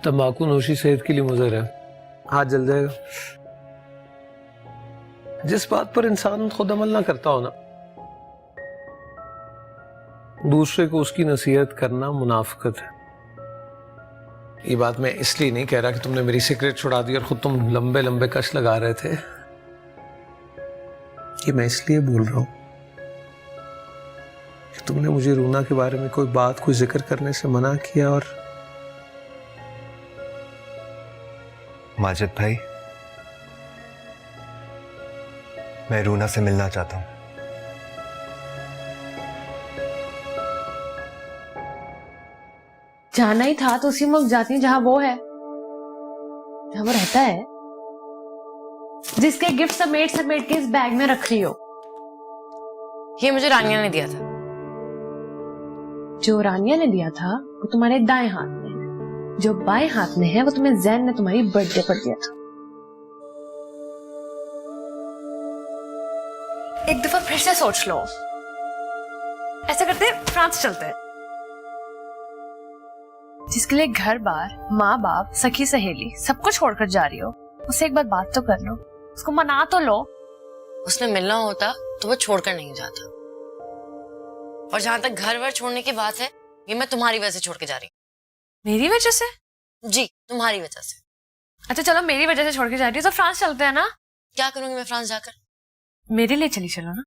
तंबाकू नोशी सेहत के लिए मुज़र है, हाथ जल जाएगा। जिस बात पर इंसान खुद अमल ना करता हो ना, दूसरे को उसकी नसीहत करना मुनाफिकत है। ये बात मैं इसलिए नहीं कह रहा कि तुमने मेरी सिगरेट छुड़ा दी और खुद तुम लंबे लंबे कश लगा रहे थे। ये मैं इसलिए बोल रहा हूं कि तुमने मुझे रूना के बारे में कोई बात, कोई जिक्र करने से मना किया। और माजिद भाई, मैं रूना से मिलना चाहता हूं। जाना ही था तो उसी मुल्क जाती जहां वो है, जहां वो रहता है, जिसके गिफ्ट समेट समेट के इस बैग में रख रही हो। ये मुझे रानिया ने दिया था। जो रानिया ने दिया था वो तुम्हारे दाएं हाथ में है, जो बाएं हाथ में है वो तुम्हें जैन ने तुम्हारी बर्थडे पर दिया था। एक दफा फिर से सोच लो। ऐसा करते हैं, फ्रांस चलते हैं। जिसके लिए घर बार, माँ बाप, सखी सहेली सबको छोड़कर जा रही हो, उससे एक बार बात तो कर लो, उसको मना तो लो। उसने मिलना होता तो वो छोड़कर नहीं जाता। और जहां तक घर वर छोड़ने की बात है, ये मैं तुम्हारी वजह से छोड़ के जा रही हूँ। मेरी वजह से? जी, तुम्हारी वजह से। अच्छा चलो, मेरी वजह से छोड़ के जा रही हो तो फ्रांस चलते हैं ना। क्या करूंगी मैं फ्रांस जाकर? मेरे लिए चली चलो ना।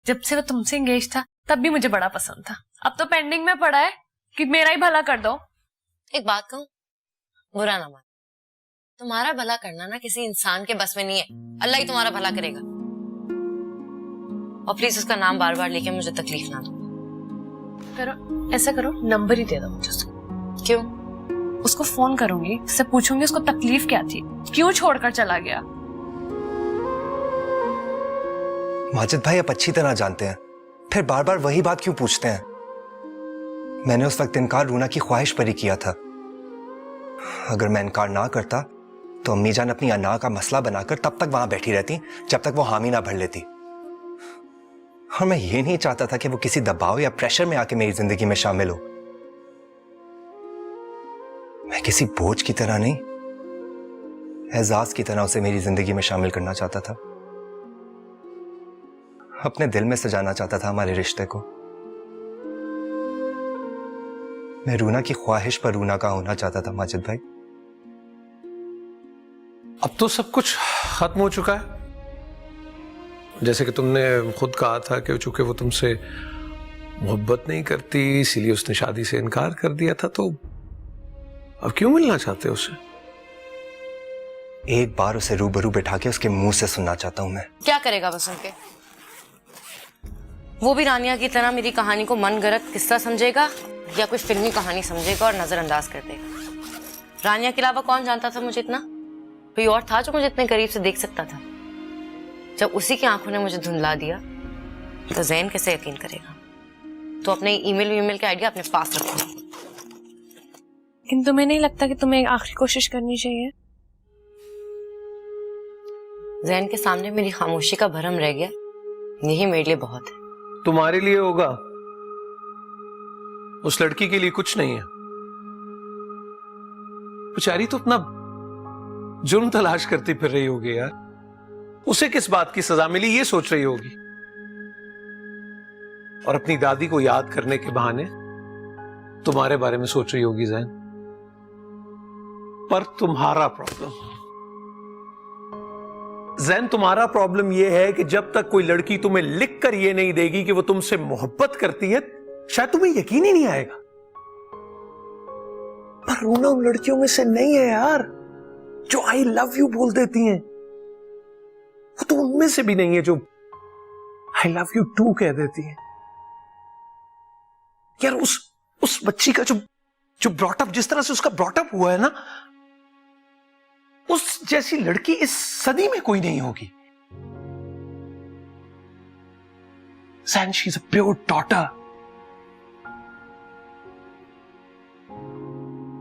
जब से वो तुमसे एंगेज था तब भी मुझे बड़ा पसंद था। अब तो पेंडिंग में पड़ा है कि मेरा ही भला कर दो। एक बात कहूं, बुरा ना मान, तुम्हारा भला करना ना किसी इंसान के बस में नहीं है। अल्लाह ही तुम्हारा भला करेगा। और प्लीज उसका नाम बार बार लेके मुझे तकलीफ ना दो। करो, ऐसा करो, नंबर ही दे दो मुझे उसको। क्यों? उसको फोन करूंगी, उससे पूछूंगी उसको तकलीफ क्या थी, क्यों छोड़कर चला गया। माजिद भाई आप अच्छी तरह जानते हैं, फिर बार बार वही बात क्यों पूछते हैं? मैंने उस वक्त इनकार रूना की ख्वाहिश पर ही किया था। अगर मैं इनकार ना करता तो अम्मी जान अपनी अना का मसला बनाकर तब तक वहां बैठी रहती जब तक वो हामी ना भर लेती। और मैं ये नहीं चाहता था कि वो किसी दबाव या प्रेशर में आके मेरी जिंदगी में शामिल हो। मैं किसी बोझ की तरह नहीं, एजाज की तरह उसे मेरी जिंदगी में शामिल करना चाहता था। अपने दिल में सजाना चाहता था हमारे रिश्ते को। मैं रूना की ख्वाहिश पर रूना का होना चाहता था माजिद भाई। अब तो सब कुछ खत्म हो चुका है। जैसे कि तुमने खुद कहा था कि चूंकि वो तुमसे मोहब्बत नहीं करती इसीलिए उसने शादी से इनकार कर दिया था, तो अब क्यों मिलना चाहते हो उसे? एक बार उसे रूबरू बैठा के उसके मुंह से सुनना चाहता हूं मैं। क्या करेगा वो सुन के? वो भी रानिया की तरह मेरी कहानी को मनगढ़ंत किस्सा समझेगा या कोई फिल्मी कहानी समझेगा और नजरअंदाज कर देगा। रानिया के अलावा कौन जानता था मुझे इतना? कोई और था जो मुझे इतने करीब से देख सकता था? जब उसी की आंखों ने मुझे धुंधला दिया तो जैन कैसे यकीन करेगा? तो अपने ईमेल के आइडिया अपने पास रखो। लेकिन तुम्हें नहीं लगता कि तुम्हें एक आखिरी कोशिश करनी चाहिए? जैन के सामने मेरी खामोशी का भरम रह गया, यही मेरे लिए बहुत है। तुम्हारे लिए होगा, उस लड़की के लिए कुछ नहीं है। बेचारी तो अपना जुर्म तलाश करती फिर रही होगी यार। उसे किस बात की सजा मिली ये सोच रही होगी, और अपनी दादी को याद करने के बहाने तुम्हारे बारे में सोच रही होगी जैन। पर तुम्हारा प्रॉब्लम जैन, तुम्हारा प्रॉब्लम यह है कि जब तक कोई लड़की तुम्हें लिख कर यह नहीं देगी कि वो तुमसे मोहब्बत करती है, शायद तुम्हें यकीन ही नहीं आएगा। पर रूना उन लड़कियों में से नहीं है यार जो आई लव यू बोल देती हैं। वो तो उनमें से भी नहीं है जो आई लव यू टू कह देती है। यार उस बच्ची का जो ब्रॉटअप, जिस तरह से उसका ब्रॉटअप हुआ है ना, उस जैसी लड़की इस सदी में कोई नहीं होगी। Zan, she's a pure daughter.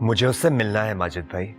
मुझे उससे मिलना है माजिद भाई।